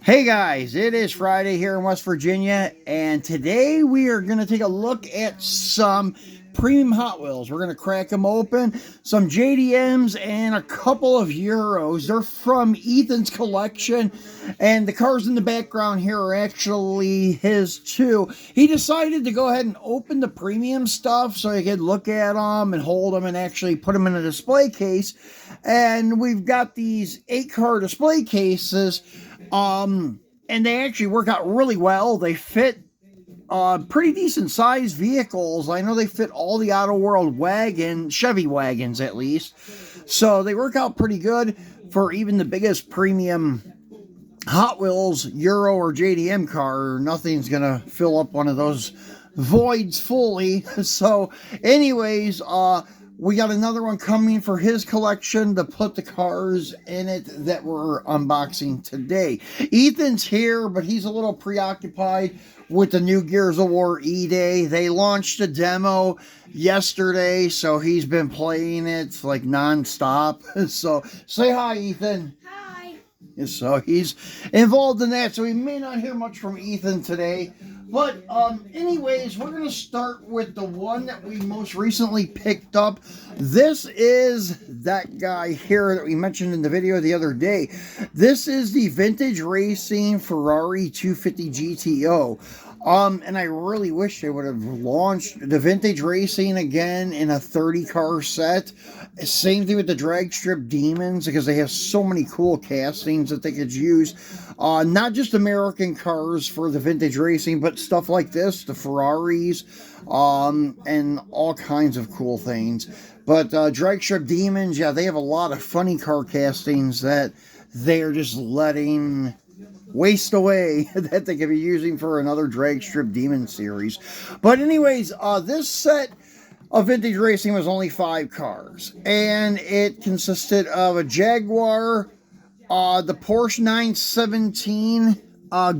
Hey guys, it is Friday here in West Virginia, and today we are going to take a look at some premium Hot Wheels. We're going to crack them open, some JDMs and a couple of Euros. They're from Ethan's collection, and the cars in the background here are actually his too. He decided to go ahead and open the premium stuff so he could look at them and hold them and actually put them in a display case. And we've got these 8-car display cases. And they actually work out really well. They fit pretty decent sized vehicles. I know they fit all the Auto World Chevy wagons at least. So they work out pretty good for even the biggest premium Hot Wheels, Euro, or JDM car. Nothing's going to fill up one of those voids fully. So anyways, we got another one coming for his collection to put the cars in it that we're unboxing today. Ethan's here, but he's a little preoccupied with the new Gears of War E-Day. They launched a demo yesterday, so he's been playing it like non-stop. So say hi, Ethan. Hi. So he's involved in that, so we may not hear much from Ethan today. But anyways, we're going to start with the one that we most recently picked up. This is that guy here that we mentioned in the video the other day. This is the Vintage Racing Ferrari 250 GTO. And I really wish they would have launched the Vintage Racing again in a 30-car set. Same thing with the drag strip Demons, because they have so many cool castings that they could use. Not just American cars for the Vintage Racing, but stuff like this, the Ferraris, and all kinds of cool things. But drag strip Demons, yeah, they have a lot of funny car castings that they are just letting waste away that they could be using for another drag strip Demon series. But anyways, this set of Vintage Racing was only 5 cars, and it consisted of a Jaguar, the Porsche 917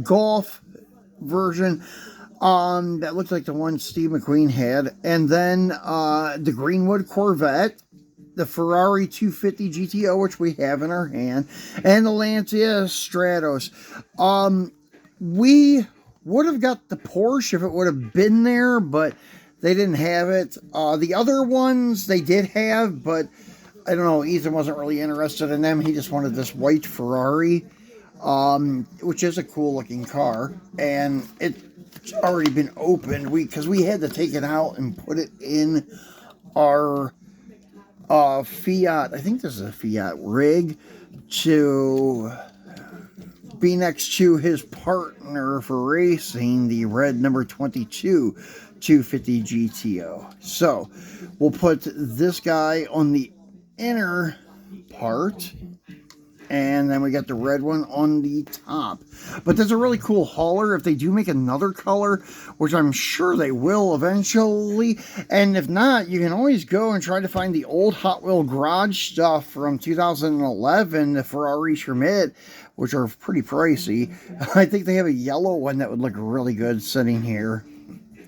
Golf version that looked like the one Steve McQueen had, and then the Greenwood Corvette, the Ferrari 250 GTO, which we have in our hand, and the Lancia Stratos. We would have got the Porsche if it would have been there, but they didn't have it. The other ones they did have, but I don't know, Ethan wasn't really interested in them. He just wanted this white Ferrari, which is a cool looking car, and it's already been opened because we had to take it out and put it in our Fiat, I think this is a Fiat rig, to be next to his partner for racing, the red number 22 250 GTO. So we'll put this guy on the inner part, and then we got the red one on the top. But that's a really cool hauler if they do make another color, which I'm sure they will eventually. And if not, you can always go and try to find the old Hot Wheel garage stuff from 2011, the Ferrari Schmidt, which are pretty pricey. I think they have a yellow one that would look really good sitting here.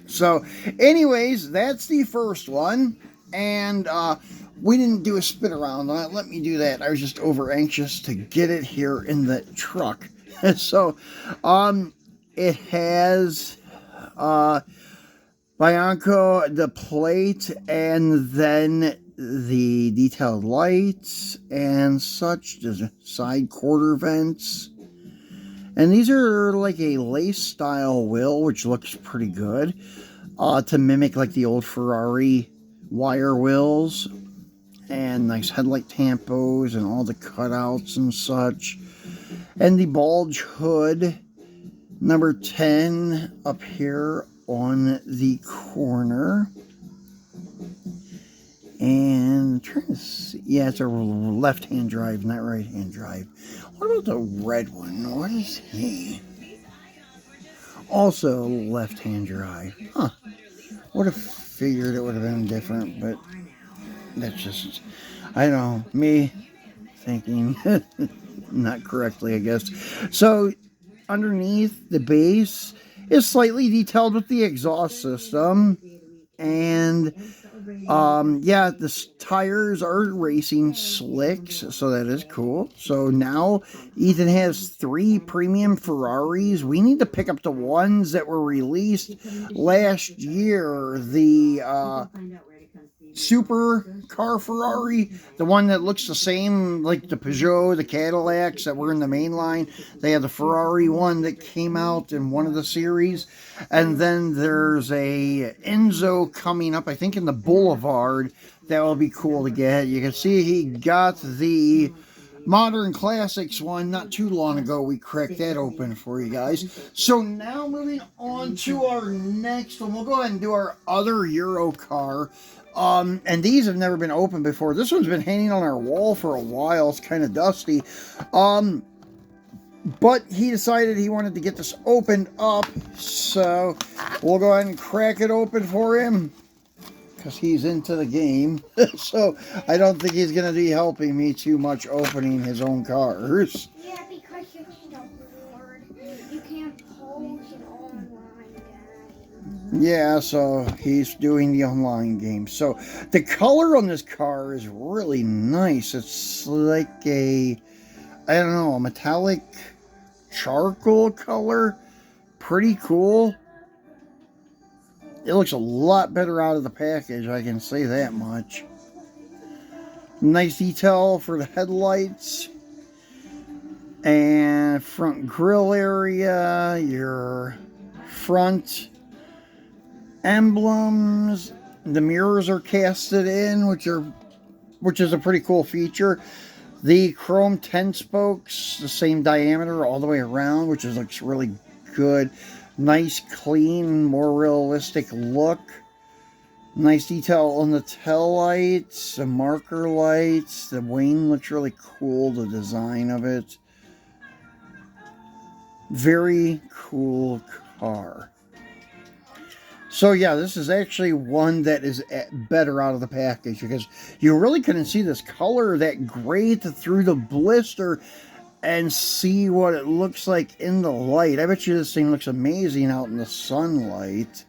So anyways, that's the first one. And we didn't do a spin around on it. Let me do that. I was just over anxious to get it here in the truck. So, it has Bianco, the plate, and then the detailed lights and such. There's side quarter vents. And these are like a lace style wheel, which looks pretty good, to mimic like the old Ferrari wire wheels. And nice headlight tampos and all the cutouts and such. And the bulge hood, number 10, up here on the corner. And I'm trying to see, yeah, it's a left-hand drive, not right-hand drive. What about the red one? What is he? Also left-hand drive. Huh. Would have figured it would have been different, but that's just, I don't know, me thinking not correctly, I guess. So underneath the base is slightly detailed with the exhaust system, and Yeah, the tires are racing slicks, so that is cool. So now Ethan has 3 premium Ferraris. We need to pick up the ones that were released last year. The super car Ferrari, the one that looks the same like the Peugeot, the Cadillacs that were in the main line. They had the Ferrari one that came out in one of the series, and then there's a Enzo coming up, I think in the Boulevard. That will be cool to get. You can see he got the Modern Classics one not too long ago. We cracked that open for you guys. So now moving on to our next one, we'll go ahead and do our other Euro car. And these have never been opened before. This one's been hanging on our wall for a while. It's kind of dusty. But he decided he wanted to get this opened up. So we'll go ahead and crack it open for him, because he's into the game. So I don't think he's going to be helping me too much opening his own cars. Yeah, because you need a board. You can't pose an online game. Yeah, so he's doing the online game. So the color on this car is really nice. It's like a, I don't know, a metallic charcoal color. Pretty cool. It looks a lot better out of the package, I can say that much. Nice detail for the headlights. And front grille area, your front emblems. The mirrors are casted in, which is a pretty cool feature. The chrome 10 spokes, the same diameter all the way around, which looks really good. Nice, clean, more realistic look. Nice detail on the tail lights, the marker lights. The wing looks really cool, the design of it. Very cool car. So yeah, this is actually one that is better out of the package, because you really couldn't see this color that great through the blister and see what it looks like in the light. I bet you this thing looks amazing out in the sunlight.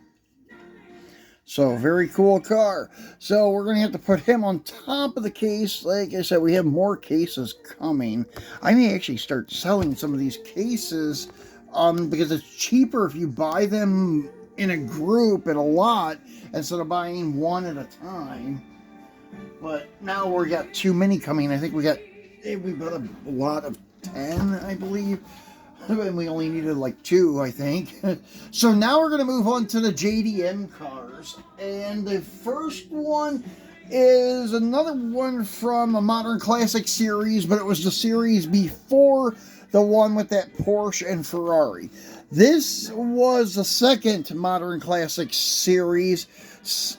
So, very cool car. So, we're going to have to put him on top of the case. Like I said, we have more cases coming. I may actually start selling some of these cases because it's cheaper if you buy them in a group, in a lot, instead of buying one at a time. But now we got too many coming. I think we got a lot of 10, I believe. And we only needed like 2, I think. So now we're going to move on to the JDM cars. And the first one is another one from a Modern Classic series, but it was the series before the one with that Porsche and Ferrari. This was the second Modern Classic series,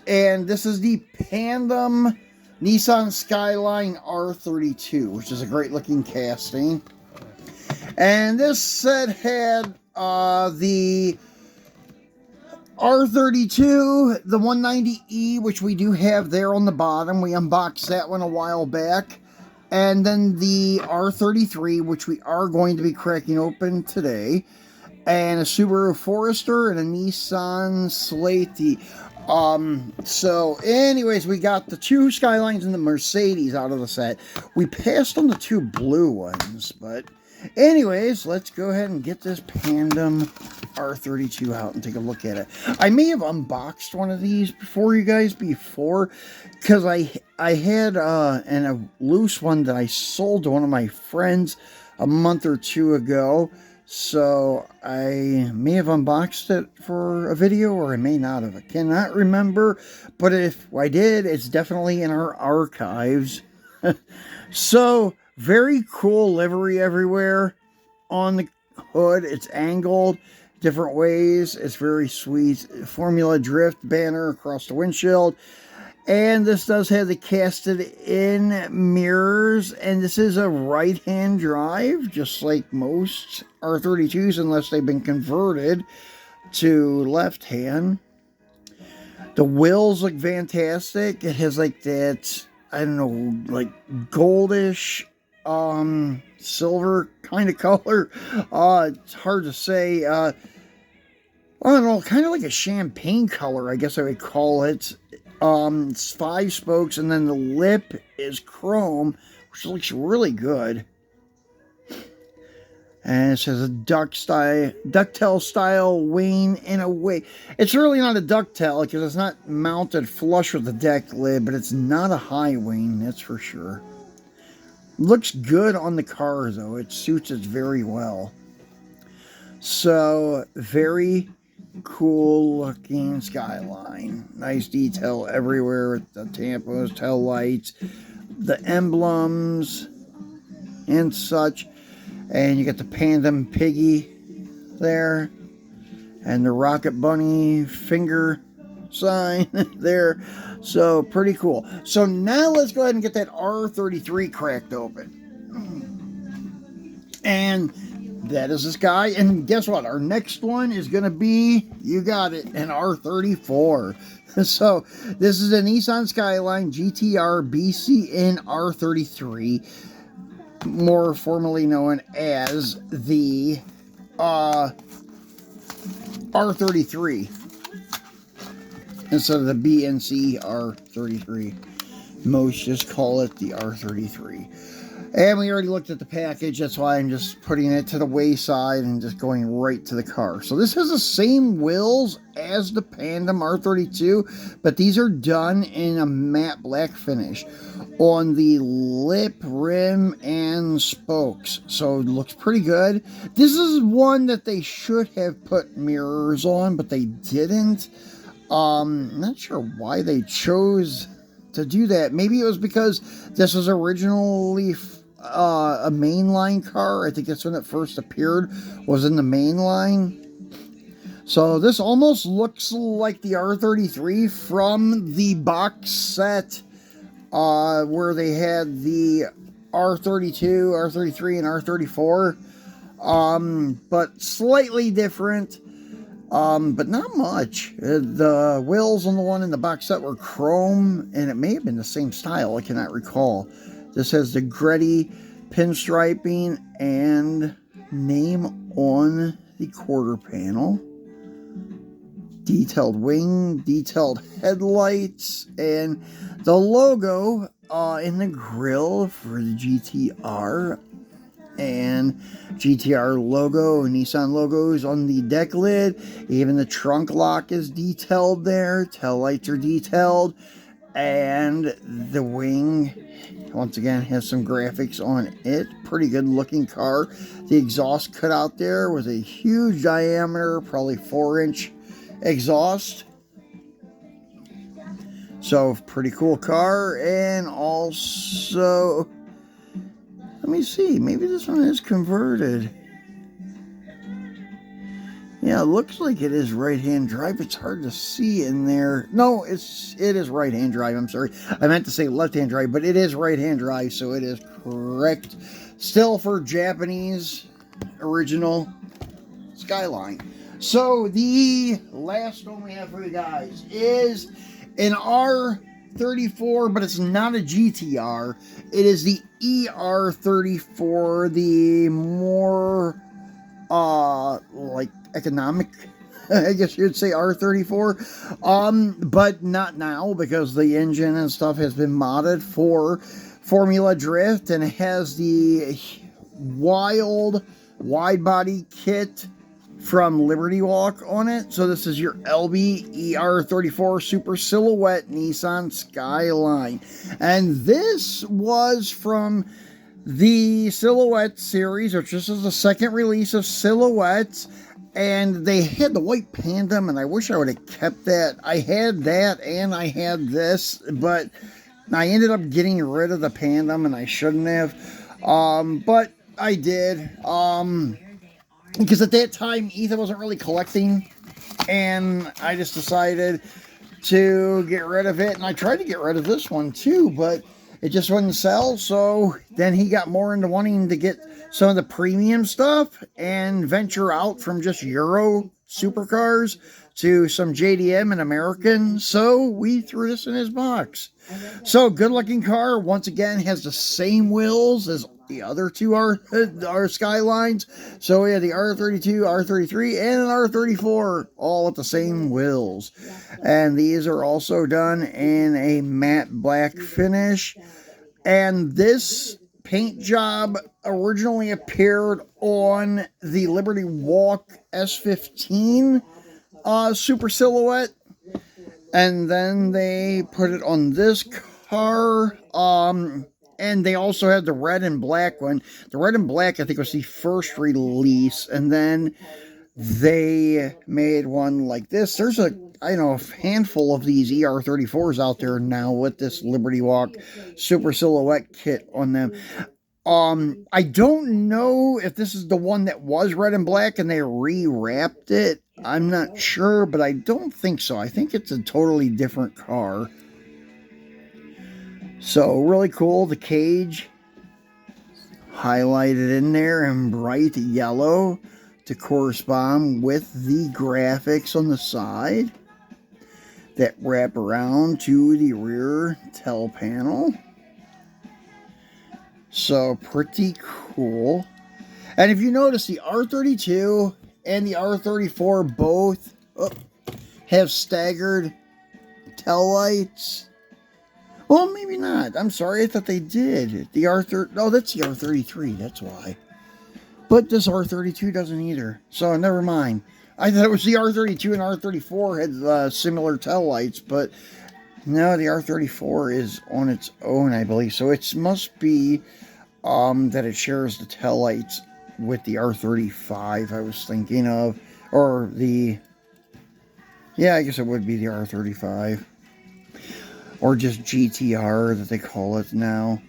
and this is the Pandem Nissan Skyline R32, which is a great looking casting. And this set had the R32, the 190E, which we do have there on the bottom. We unboxed that one a while back. And then the R33, which we are going to be cracking open today. And a Subaru Forester and a Nissan Slayte. So anyways, we got the 2 Skylines and the Mercedes out of the set. We passed on the 2 blue ones, but anyways, let's go ahead and get this Pandem R32 out and take a look at it. I may have unboxed one of these for you guys before, because I had a loose one that I sold to one of my friends a month or 2 ago. So I may have unboxed it for a video, or I may not have. I cannot remember, but if I did, it's definitely in our archives. So very cool livery everywhere on the hood. It's angled different ways. It's very sweet. Formula Drift banner across the windshield. And this does have the casted in mirrors. And this is a right-hand drive, just like most R32s, unless they've been converted to left-hand. The wheels look fantastic. It has like that, I don't know, like goldish silver kind of color. It's hard to say. I don't know, kind of like a champagne color, I guess I would call it. It's 5 spokes, and then the lip is chrome, which looks really good. And it says a ducktail style wing in a way. It's really not a ducktail because it's not mounted flush with the deck lid, but it's not a high wing, that's for sure. Looks good on the car though. It suits it very well. So, very cool looking Skyline. Nice detail everywhere with the tampos, tail lights, the emblems, and such. And you got the Pandem piggy there, and the Rocket Bunny finger sign there. So pretty cool. So now let's go ahead and get that R33 cracked open. And that is this guy. And guess what? Our next one is going to be, you got it, an R34. So this is a Nissan Skyline GTR BCN R33, more formally known as the R33 instead of the BNC R33. Most just call it the R33. And we already looked at the package, that's why I'm just putting it to the wayside and just going right to the car. So this has the same wheels as the Pandem R32, but these are done in a matte black finish on the lip, rim, and spokes. So it looks pretty good. This is one that they should have put mirrors on, but they didn't. Not sure why they chose to do that. Maybe it was because this was originally a mainline car. I think that's when it first appeared, was in the mainline. So this almost looks like the R33 from the box set where they had the R32, R33, and R34. But slightly different. But not much. The wheels on the one in the box set were chrome, and it may have been the same style. I cannot recall. This has the Gretty pinstriping and name on the quarter panel. Detailed wing, detailed headlights, and the logo in the grille for the GTR. And GTR logo, Nissan logos on the deck lid. Even the trunk lock is detailed there. Tail lights are detailed. And the wing, once again, has some graphics on it. Pretty good looking car. The exhaust cut out there with a huge diameter, probably 4-inch exhaust. So, pretty cool car. And also, let me see, maybe this one is converted. Yeah, it looks like it is right-hand drive. It's hard to see in there. No, it is right-hand drive. I'm sorry. I meant to say left-hand drive, but it is right-hand drive, so it is correct. Still for Japanese original Skyline. So the last one we have for you guys is an R34, but it's not a GTR. It is the ER34, the more like economic, I guess you'd say R34, but not now because the engine and stuff has been modded for Formula Drift, and it has the wild wide body kit from Liberty Walk on it. So this is your LB ER34 Super Silhouette Nissan Skyline. And this was from the Silhouette series, which this is the second release of Silhouettes. And they had the white Pandem, and I wish I would have kept that. I had that, and I had this, but I ended up getting rid of the Pandem, and I shouldn't have. But I did. Because at that time, Ethan wasn't really collecting, and I just decided to get rid of it. And I tried to get rid of this one too, but it just wouldn't sell. So then he got more into wanting to get some of the premium stuff and venture out from just Euro supercars to some JDM and American. So we threw this in his box. So good looking car. Once again, has the same wheels as the other two are Skylines. So we had the R32, R33, and an R34, all with the same wheels. And these are also done in a matte black finish. And this paint job originally appeared on the Liberty Walk S15 Super Silhouette. And then they put it on this car. And they also had the red and black one. The red and black, I think, was the first release. And then they made one like this. There's a handful of these ER34s out there now with this Liberty Walk Super Silhouette kit on them. I don't know if this is the one that was red and black and they rewrapped it. I'm not sure, but I don't think so. I think it's a totally different car. So, really cool. The cage highlighted in there in bright yellow to correspond with the graphics on the side that wrap around to the rear tail panel. So, pretty cool. And if you notice, the R32 and the R34 both have staggered tail lights. Well, maybe not. I'm sorry, I thought they did. The R30, oh, that's the R33, that's why. But this R32 doesn't either, so never mind. I thought it was the R32 and R34 had similar tail lights, but no, the R34 is on its own, I believe. So it must be that it shares the tail lights with the R35 I was thinking of. Or the, yeah, I guess it would be the R35. Or just GTR that they call it now.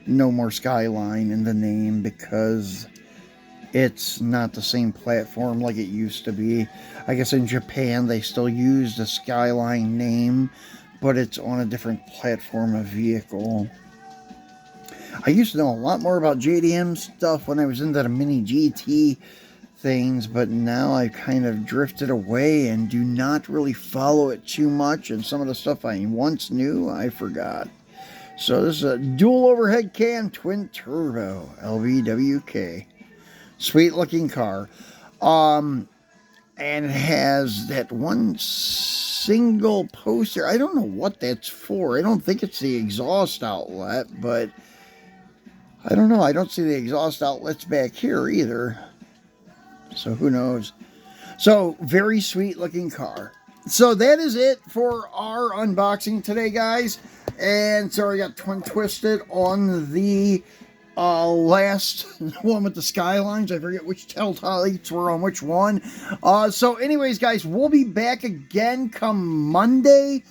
No more Skyline in the name because it's not the same platform like it used to be. I guess in Japan they still use the Skyline name, but it's on a different platform of vehicle. I used to know a lot more about JDM stuff when I was into the Mini GT things, but now I kind of drifted away and do not really follow it too much, and some of the stuff I once knew, I forgot. So this is a dual overhead cam twin turbo LVWK. Sweet looking car. And it has that one single poster. I don't know what that's for. I don't think it's the exhaust outlet, but I don't know. I don't see the exhaust outlets back here either. So who knows? So very sweet looking car. So that is it for our unboxing today, guys. And sorry, I got twisted on the last one with the Skylines. I forget which tail lights were on which one. So anyways, guys, we'll be back again come Monday.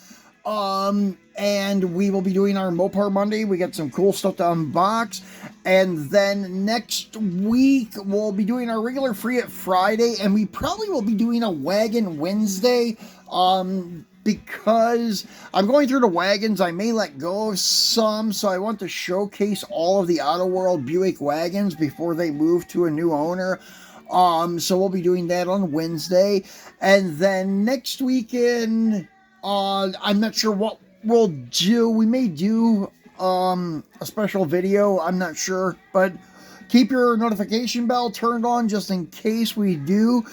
And we will be doing our Mopar Monday. We got some cool stuff to unbox. And then next week, we'll be doing our regular Free It Friday. And we probably will be doing a Wagon Wednesday. Because I'm going through the wagons. I may let go of some. So I want to showcase all of the Auto World Buick wagons before they move to a new owner. So we'll be doing that on Wednesday. And then next weekend, I'm not sure what we'll do. We may do a special video. I'm not sure. But keep your notification bell turned on just in case we do.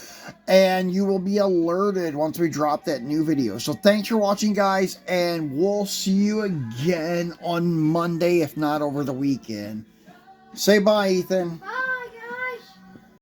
And you will be alerted once we drop that new video. So thanks for watching, guys. And we'll see you again on Monday, if not over the weekend. Say bye, Ethan. Bye.